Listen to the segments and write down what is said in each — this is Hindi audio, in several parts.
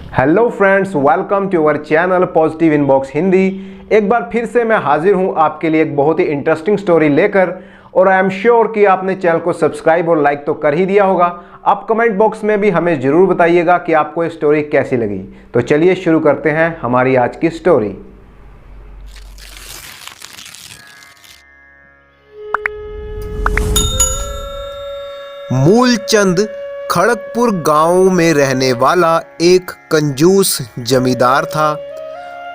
Hello friends, welcome to our channel positive inbox Hindi. एक बार फिर से मैं हाजिर हूं आपके लिए एक बहुत ही इंटरेस्टिंग स्टोरी लेकर, और आई एम श्योर कि आपने चैनल को सब्सक्राइब और लाइक तो कर ही दिया होगा। आप कमेंट बॉक्स में भी हमें ज़रूर बताइएगा कि आपको ये स्टोरी कैसी लगी। तो चलिए शुरू करते हैं हमारी आज की स्टोरी। मूलचंद खड़गपुर गांव में रहने वाला एक कंजूस जमींदार था।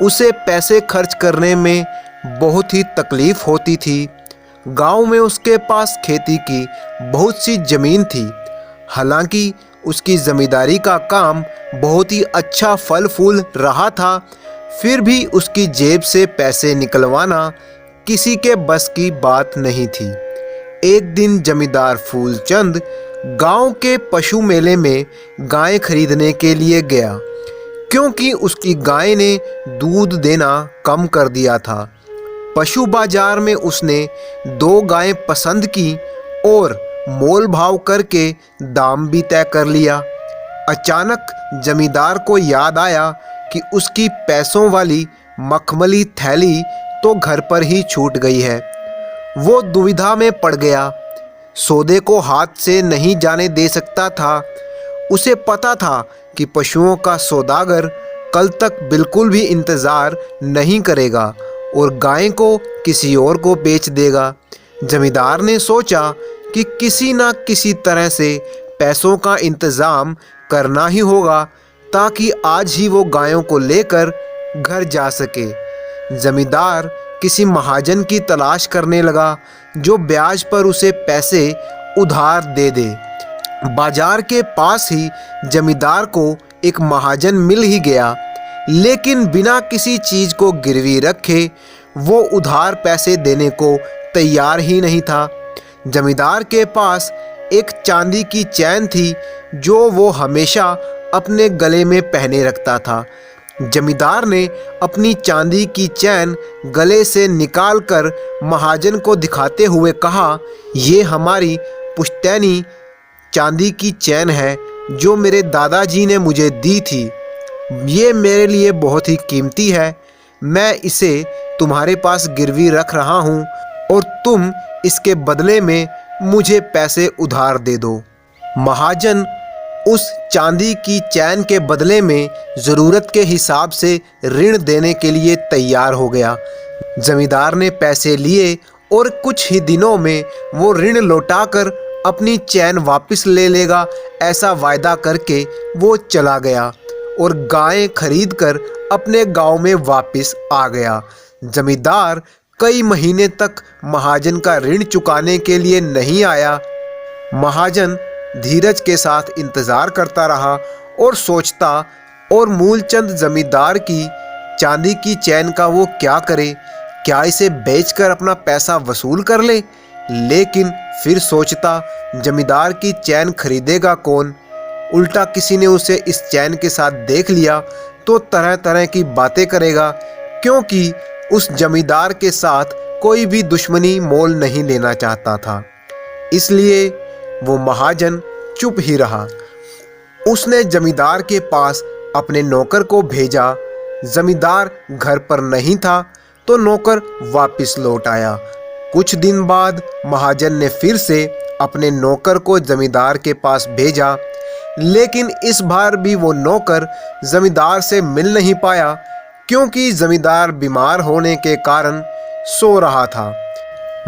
उसे पैसे खर्च करने में बहुत ही तकलीफ होती थी। गांव में उसके पास खेती की बहुत सी ज़मीन थी। हालांकि उसकी ज़मींदारी का काम बहुत ही अच्छा फल फूल रहा था, फिर भी उसकी जेब से पैसे निकलवाना किसी के बस की बात नहीं थी। एक दिन जमींदार फूलचंद गांव के पशु मेले में गायें खरीदने के लिए गया, क्योंकि उसकी गाय ने दूध देना कम कर दिया था। पशु बाजार में उसने 2 गायें पसंद की और मोल भाव करके दाम भी तय कर लिया। अचानक जमींदार को याद आया कि उसकी पैसों वाली मखमली थैली तो घर पर ही छूट गई है। वो दुविधा में पड़ गया। सौदे को हाथ से नहीं जाने दे सकता था। उसे पता था कि पशुओं का सौदागर कल तक बिल्कुल भी इंतज़ार नहीं करेगा और गाय को किसी और को बेच देगा। जमींदार ने सोचा कि किसी ना किसी तरह से पैसों का इंतज़ाम करना ही होगा, ताकि आज ही वो गायों को लेकर घर जा सके। जमींदार किसी महाजन की तलाश करने लगा जो ब्याज पर उसे पैसे उधार दे दे। बाजार के पास ही जमींदार को एक महाजन मिल ही गया, लेकिन बिना किसी चीज़ को गिरवी रखे वो उधार पैसे देने को तैयार ही नहीं था। जमींदार के पास एक चांदी की चैन थी जो वो हमेशा अपने गले में पहने रखता था। जमींदार ने अपनी चांदी की चैन गले से निकालकर महाजन को दिखाते हुए कहा, ये हमारी पुश्तैनी चांदी की चैन है जो मेरे दादाजी ने मुझे दी थी। ये मेरे लिए बहुत ही कीमती है। मैं इसे तुम्हारे पास गिरवी रख रहा हूँ और तुम इसके बदले में मुझे पैसे उधार दे दो। महाजन उस चांदी की चैन के बदले में ज़रूरत के हिसाब से ऋण देने के लिए तैयार हो गया। जमींदार ने पैसे लिए और कुछ ही दिनों में वो ऋण लौटाकर अपनी चैन वापस ले लेगा, ऐसा वायदा करके वो चला गया और गायें खरीदकर अपने गांव में वापस आ गया। जमींदार कई महीने तक महाजन का ऋण चुकाने के लिए नहीं आया। महाजन धीरज के साथ इंतज़ार करता रहा और सोचता, और मूलचंद जमींदार की चांदी की चैन का वो क्या करे? क्या इसे बेचकर अपना पैसा वसूल कर ले? लेकिन फिर सोचता, जमींदार की चैन खरीदेगा कौन? उल्टा किसी ने उसे इस चैन के साथ देख लिया तो तरह तरह की बातें करेगा, क्योंकि उस जमींदार के साथ कोई भी दुश्मनी मोल नहीं लेना चाहता था। इसलिए वो महाजन चुप ही रहा। उसने जमींदार के पास अपने नौकर को भेजा। जमींदार घर पर नहीं था तो नौकर वापस लौट आया। कुछ दिन बाद महाजन ने फिर से अपने नौकर को जमींदार के पास भेजा, लेकिन इस बार भी वो नौकर जमींदार से मिल नहीं पाया, क्योंकि जमींदार बीमार होने के कारण सो रहा था।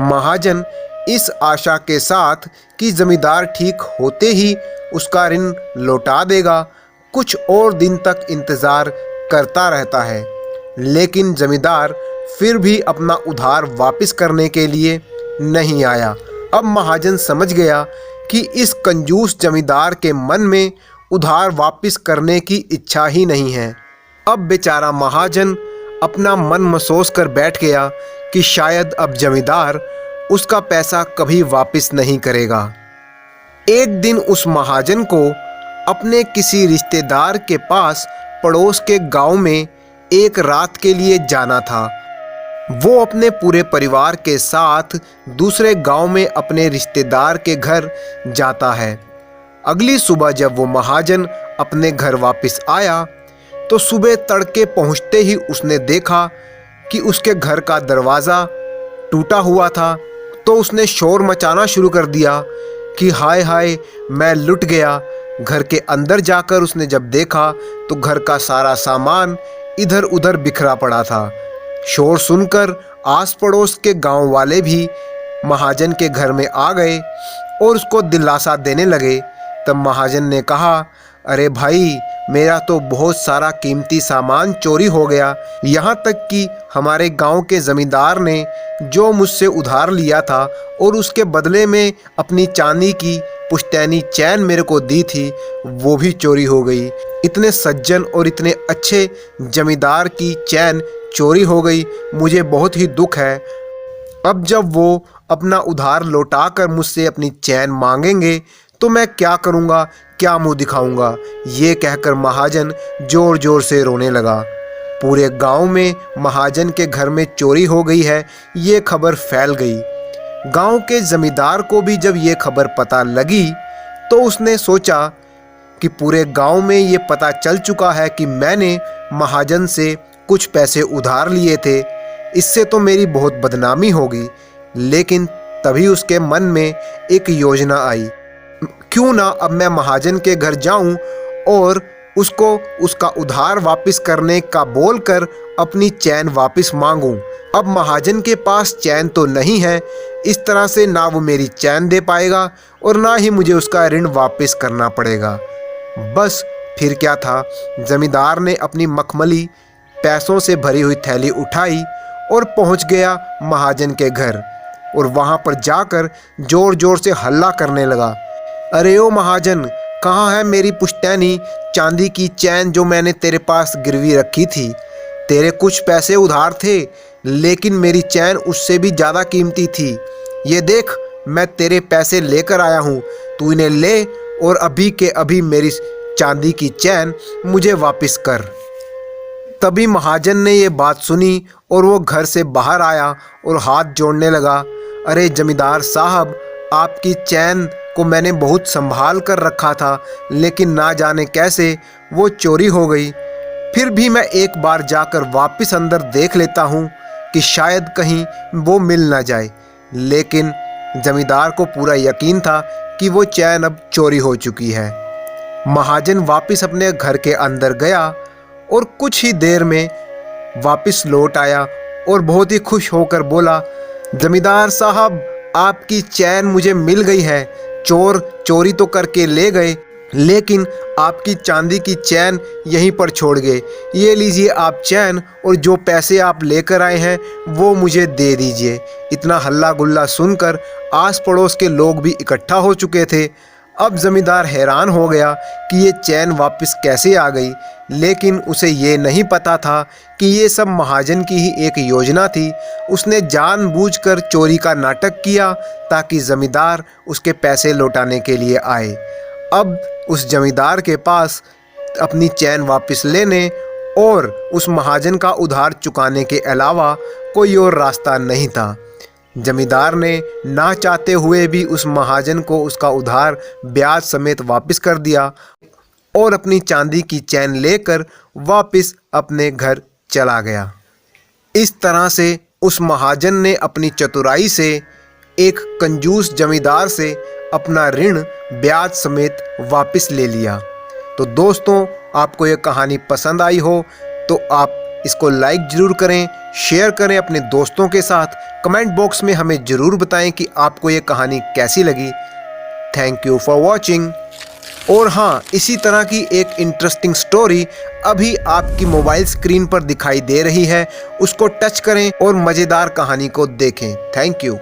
महाजन इस आशा के साथ कि जमींदार ठीक होते ही उसका ऋण लौटा देगा, कुछ और दिन तक इंतज़ार करता रहता है, लेकिन जमींदार फिर भी अपना उधार वापस करने के लिए नहीं आया। अब महाजन समझ गया कि इस कंजूस जमींदार के मन में उधार वापस करने की इच्छा ही नहीं है। अब बेचारा महाजन अपना मन महसूस कर बैठ गया कि शायद अब जमींदार उसका पैसा कभी वापस नहीं करेगा। एक दिन उस महाजन को अपने किसी रिश्तेदार के पास पड़ोस के गांव में एक रात के लिए जाना था। वो अपने पूरे परिवार के साथ दूसरे गांव में अपने रिश्तेदार के घर जाता है। अगली सुबह जब वो महाजन अपने घर वापस आया, तो सुबह तड़के पहुंचते ही उसने देखा कि उसके घर का दरवाज़ा टूटा हुआ था। तो उसने शोर मचाना शुरू कर दिया कि हाय हाय, मैं लुट गया। घर के अंदर जाकर उसने जब देखा तो घर का सारा सामान इधर उधर बिखरा पड़ा था। शोर सुनकर आस पड़ोस के गांव वाले भी महाजन के घर में आ गए और उसको दिलासा देने लगे। तब महाजन ने कहा, अरे भाई, मेरा तो बहुत सारा कीमती सामान चोरी हो गया। यहाँ तक कि हमारे गांव के ज़मींदार ने जो मुझसे उधार लिया था और उसके बदले में अपनी चांदी की पुश्तैनी चैन मेरे को दी थी, वो भी चोरी हो गई। इतने सज्जन और इतने अच्छे जमींदार की चैन चोरी हो गई, मुझे बहुत ही दुख है। अब जब वो अपना उधार लौटाकर मुझसे अपनी चैन मांगेंगे तो मैं क्या करूँगा, क्या मुंह दिखाऊंगा। ये कहकर महाजन ज़ोर ज़ोर से रोने लगा। पूरे गांव में महाजन के घर में चोरी हो गई है, ये खबर फैल गई। गांव के ज़मींदार को भी जब ये खबर पता लगी तो उसने सोचा कि पूरे गांव में ये पता चल चुका है कि मैंने महाजन से कुछ पैसे उधार लिए थे, इससे तो मेरी बहुत बदनामी होगी। लेकिन तभी उसके मन में एक योजना आई, क्यों ना अब मैं महाजन के घर जाऊं और उसको उसका उधार वापस करने का बोलकर अपनी चैन वापस मांगूं। अब महाजन के पास चैन तो नहीं है, इस तरह से ना वो मेरी चैन दे पाएगा और ना ही मुझे उसका ऋण वापस करना पड़ेगा। बस फिर क्या था, जमींदार ने अपनी मखमली पैसों से भरी हुई थैली उठाई और पहुंच गया महाजन के घर और वहां पर जाकर जोर जोर से हल्ला करने लगा, अरे ओ महाजन, कहाँ है मेरी पुश्तैनी चांदी की चैन जो मैंने तेरे पास गिरवी रखी थी? तेरे कुछ पैसे उधार थे, लेकिन मेरी चैन उससे भी ज़्यादा कीमती थी। ये देख, मैं तेरे पैसे लेकर आया हूँ, तू इन्हें ले और अभी के अभी मेरी चांदी की चैन मुझे वापस कर। तभी महाजन ने ये बात सुनी और वो घर से बाहर आया और हाथ जोड़ने लगा, अरे जमींदार साहब, आपकी चैन को मैंने बहुत संभाल कर रखा था, लेकिन ना जाने कैसे वो चोरी हो गई। फिर भी मैं एक बार जाकर वापस अंदर देख लेता हूँ कि शायद कहीं वो मिल ना जाए। लेकिन जमींदार को पूरा यकीन था कि वो चैन अब चोरी हो चुकी है। महाजन वापस अपने घर के अंदर गया और कुछ ही देर में वापस लौट आया और बहुत ही खुश होकर बोला, जमींदार साहब, आपकी चैन मुझे मिल गई है। चोर चोरी तो करके ले गए, लेकिन आपकी चांदी की चैन यहीं पर छोड़ गए। ये लीजिए आप चैन, और जो पैसे आप लेकर आए हैं वो मुझे दे दीजिए। इतना हल्ला गुल्ला सुनकर आस पड़ोस के लोग भी इकट्ठा हो चुके थे। अब ज़मींदार हैरान हो गया कि ये चैन वापस कैसे आ गई, लेकिन उसे ये नहीं पता था कि ये सब महाजन की ही एक योजना थी। उसने जानबूझकर चोरी का नाटक किया ताकि ज़मींदार उसके पैसे लौटाने के लिए आए। अब उस जमींदार के पास अपनी चैन वापस लेने और उस महाजन का उधार चुकाने के अलावा कोई और रास्ता नहीं था। जमींदार ने ना चाहते हुए भी उस महाजन को उसका उधार ब्याज समेत वापस कर दिया और अपनी चांदी की चैन लेकर वापस अपने घर चला गया। इस तरह से उस महाजन ने अपनी चतुराई से एक कंजूस जमींदार से अपना ऋण ब्याज समेत वापस ले लिया। तो दोस्तों, आपको ये कहानी पसंद आई हो तो आप इसको लाइक ज़रूर करें, शेयर करें अपने दोस्तों के साथ। कमेंट बॉक्स में हमें ज़रूर बताएं कि आपको ये कहानी कैसी लगी। Thank you for watching. और हाँ, इसी तरह की एक इंटरेस्टिंग स्टोरी अभी आपकी मोबाइल स्क्रीन पर दिखाई दे रही है, उसको टच करें और मज़ेदार कहानी को देखें। Thank you.